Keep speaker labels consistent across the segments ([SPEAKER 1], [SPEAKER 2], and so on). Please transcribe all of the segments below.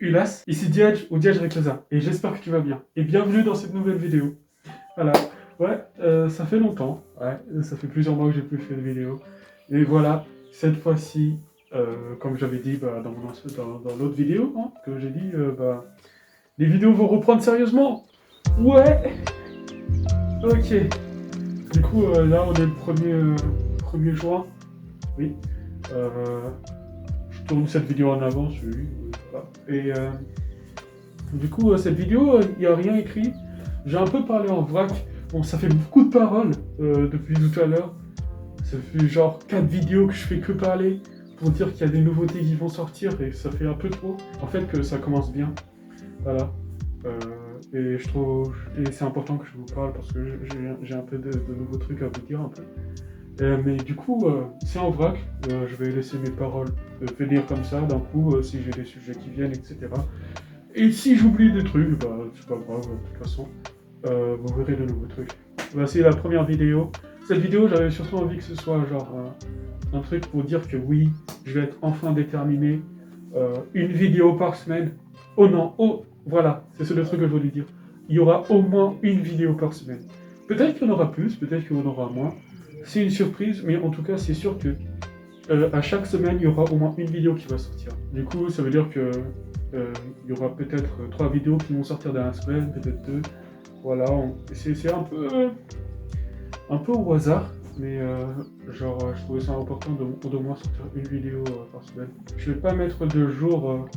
[SPEAKER 1] Ulas, ici Diage ou Diage Reclesa, et j'espère que tu vas bien. Et bienvenue dans cette nouvelle vidéo. Voilà, ouais, ça fait longtemps, ouais, ça fait plusieurs mois que j'ai plus fait de vidéo. Et voilà, cette fois-ci, comme j'avais dit dans l'autre vidéo, hein, que j'ai dit, les vidéos vont reprendre sérieusement. Ouais, ok. Du coup, là, on est le 1er juin, oui. Euh, je tourne cette vidéo en avance, oui, voilà. Et du coup, cette vidéo, il n'y a rien écrit. J'ai un peu parlé en vrac. Bon, ça fait beaucoup de paroles depuis tout à l'heure. Ça fait genre 4 vidéos que je fais que parler pour dire qu'il y a des nouveautés qui vont sortir et ça fait un peu trop. En fait, que ça commence bien. Voilà. Et je trouve. Et c'est important que je vous parle parce que j'ai un peu de nouveaux trucs à vous dire un peu. Mais du coup, c'est en vrac. Je vais laisser mes paroles venir comme ça d'un coup si j'ai des sujets qui viennent, etc. Et si j'oublie des trucs, bah c'est pas grave, de toute façon, vous verrez de nouveaux trucs. Voici la première vidéo. Cette vidéo, j'avais surtout envie que ce soit genre un truc pour dire que oui, je vais être enfin déterminé. Une vidéo par semaine. Oh non, oh, voilà, c'est le truc que je voulais dire. Il y aura au moins une vidéo par semaine. Peut-être qu'il y en aura plus, peut-être qu'il y en aura moins. C'est une surprise, mais en tout cas, c'est sûr que à chaque semaine, il y aura au moins une vidéo qui va sortir. Du coup, ça veut dire que il y aura peut-être 3 vidéos qui vont sortir dans la semaine, peut-être 2. Voilà, c'est un peu au hasard, mais je trouvais ça important de moins sortir une vidéo par semaine. Je vais pas mettre de jour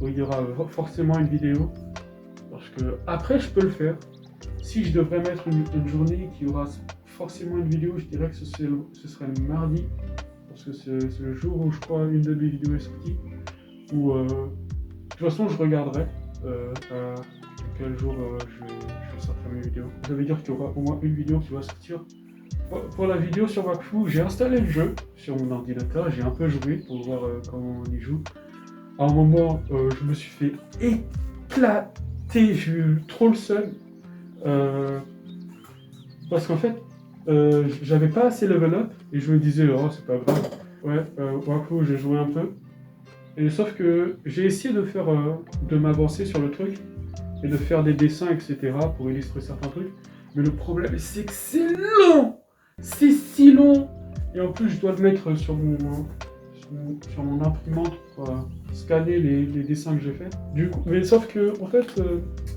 [SPEAKER 1] où il y aura forcément une vidéo, parce que après je peux le faire. Si je devrais mettre une journée qui aura forcément une vidéo, je dirais que ce serait le mardi, parce que c'est le jour où je crois une de mes vidéos est sortie. Ou de toute façon, je regarderai à quel jour je vais sortir mes vidéos. Ça veut dire qu'il y aura au moins une vidéo qui va sortir. Pour la vidéo sur Wakfu, j'ai installé le jeu sur mon ordinateur, j'ai un peu joué pour voir comment on y joue. À un moment, je me suis fait éclater, j'ai eu trop le seum. Euh, parce qu'en fait, j'avais pas assez level up et je me disais, oh, c'est pas grave. Ouais, Wakfu, j'ai joué un peu. Et sauf que j'ai essayé de m'avancer sur le truc et de faire des dessins, etc. pour illustrer certains trucs. Mais le problème, c'est que c'est long. C'est si long. Et en plus, je dois le mettre sur mon imprimante pour scanner les dessins que j'ai fait. Du coup, mais sauf que, en fait,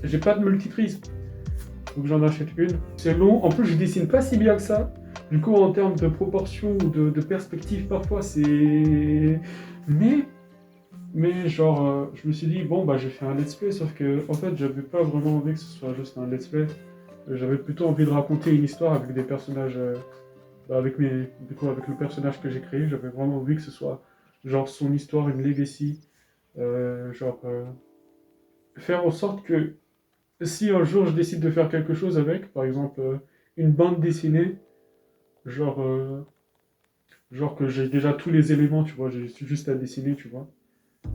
[SPEAKER 1] j'ai pas de multiprise. Donc j'en achète une. C'est long. En plus, je dessine pas si bien que ça. Du coup, en termes de proportion ou de perspective, parfois, c'est. Mais genre, je me suis dit, bon, bah, j'ai fait un let's play, sauf que, en fait, j'avais pas vraiment envie que ce soit juste un let's play. J'avais plutôt envie de raconter une histoire avec des personnages, avec le personnage que j'ai créé, j'avais vraiment envie que ce soit, genre, son histoire, une legacy, genre, faire en sorte que, si un jour je décide de faire quelque chose avec, par exemple, une bande dessinée, genre, genre que j'ai déjà tous les éléments, tu vois, j'ai juste à dessiner, tu vois.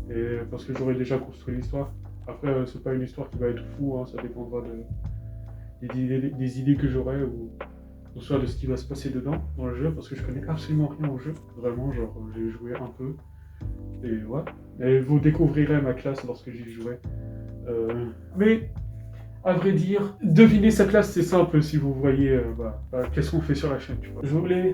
[SPEAKER 1] Et parce que j'aurais déjà construit l'histoire. Après, c'est pas une histoire qui va être fou, hein, ça dépendra des idées que j'aurai ou soit de ce qui va se passer dedans, dans le jeu, parce que je connais absolument rien au jeu. Vraiment, genre, j'ai joué un peu. Et ouais. Et vous découvrirez ma classe lorsque j'y jouerai. Mais, à vrai dire, deviner sa classe, c'est simple si vous voyez qu'est-ce qu'on fait sur la chaîne, tu vois. Je voulais.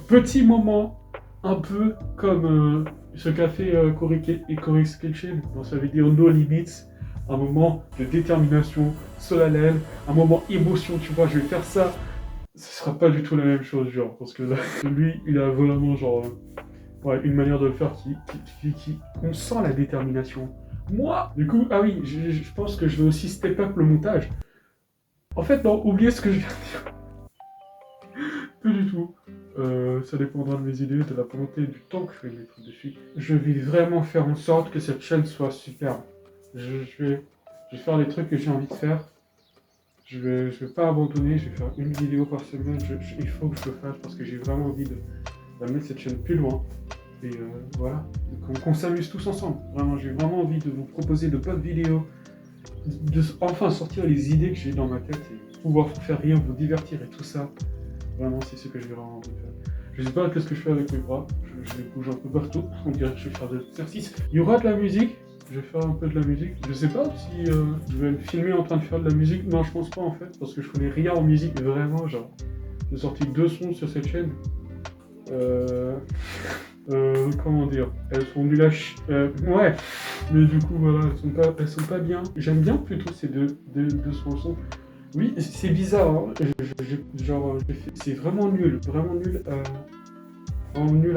[SPEAKER 1] Petit moment, un peu comme ce qu'a fait Corey Sketchen dans sa vidéo No Limits. Un moment de détermination solennelle, un moment émotion, tu vois, je vais faire ça. Ce sera pas du tout la même chose, genre, parce que là, lui, il a vraiment, genre, ouais, une manière de le faire on sent la détermination. Moi, du coup, ah oui, je pense que je vais aussi step up le montage. En fait, non, oubliez ce que je viens de dire. Pas du tout. Ça dépendra de mes idées, de la volonté, du temps que je vais mettre dessus. Je vais vraiment faire en sorte que cette chaîne soit superbe. Je vais faire les trucs que j'ai envie de faire. Je vais pas abandonner, je vais faire une vidéo par semaine. Il faut que je le fasse parce que j'ai vraiment envie de mettre cette chaîne plus loin. Et voilà, qu'on s'amuse tous ensemble. Vraiment, j'ai vraiment envie de vous proposer de bonnes vidéos, de enfin sortir les idées que j'ai dans ma tête et pouvoir vous faire rire, vous divertir et tout ça. Vraiment, c'est ce que j'ai vraiment envie de faire. Je sais pas qu'est-ce que je fais avec mes bras. Je les bouge un peu partout. On dirait que je vais faire de l'exercice. Il y aura de la musique. je vais faire un peu de la musique. Je sais pas si je vais me filmer en train de faire de la musique. Non, je pense pas en fait, parce que je connais rien en musique, vraiment, genre. J'ai sorti 2 sons sur cette chaîne. Comment dire, elles sont nulles à ouais, mais du coup voilà, elles sont pas bien. J'aime bien plutôt ces deux chansons. Oui, c'est bizarre, hein. C'est vraiment nul, vraiment nul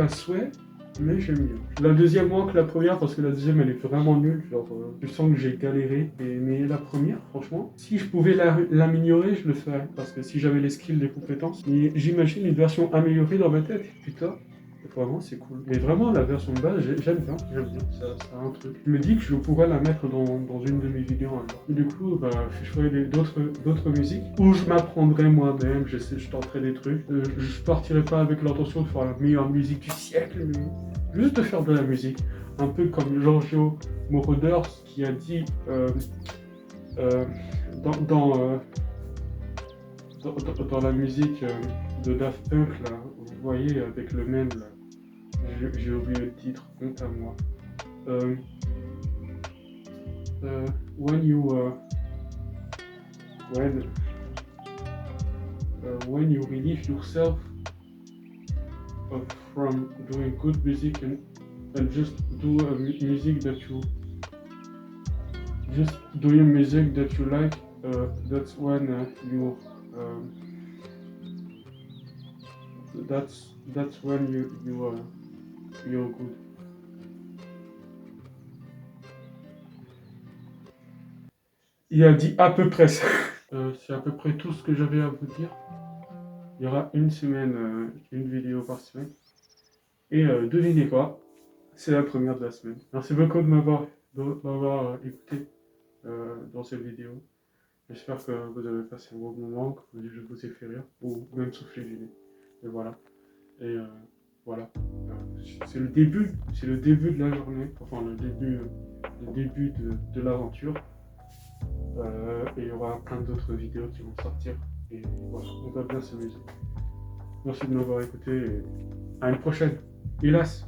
[SPEAKER 1] à souhait, mais j'aime bien. La deuxième moins que la première parce que la deuxième elle est vraiment nulle, genre je sens que j'ai galéré, mais la première franchement, si je pouvais l'améliorer je le ferais, parce que si j'avais les skills, les compétences, mais j'imagine une version améliorée dans ma tête, putain. Vraiment, c'est cool. Mais vraiment, la version de base, j'aime bien, ça a un truc. Je me dis que je pourrais la mettre dans une de mes vidéos un jour. Et du coup, bah, je ferai d'autres musiques où je m'apprendrai moi-même, je tenterai des trucs. Je partirai pas avec l'intention de faire la meilleure musique du siècle, mais juste de faire de la musique. Un peu comme Giorgio Moroder qui a dit dans la musique de Daft Punk, là, vous voyez, avec le même, là. J'ai oublié le titre, honte à moi. When you relieve yourself from doing good music and just do music that you like, that's when that's when you're good. Il a dit à peu près ça. C'est à peu près tout ce que j'avais à vous dire. Il y aura une vidéo par semaine. Et devinez quoi, c'est la première de la semaine. Merci beaucoup de m'avoir écouté dans cette vidéo. J'espère que vous avez passé un bon moment, que je vous ai fait rire, ou même souffler du nez. Et voilà. Et voilà. C'est le début de la journée, enfin le début de l'aventure. Et il y aura plein d'autres vidéos qui vont sortir. Et voilà, on va bien s'amuser. Merci de m'avoir écouté et à une prochaine. Hélas.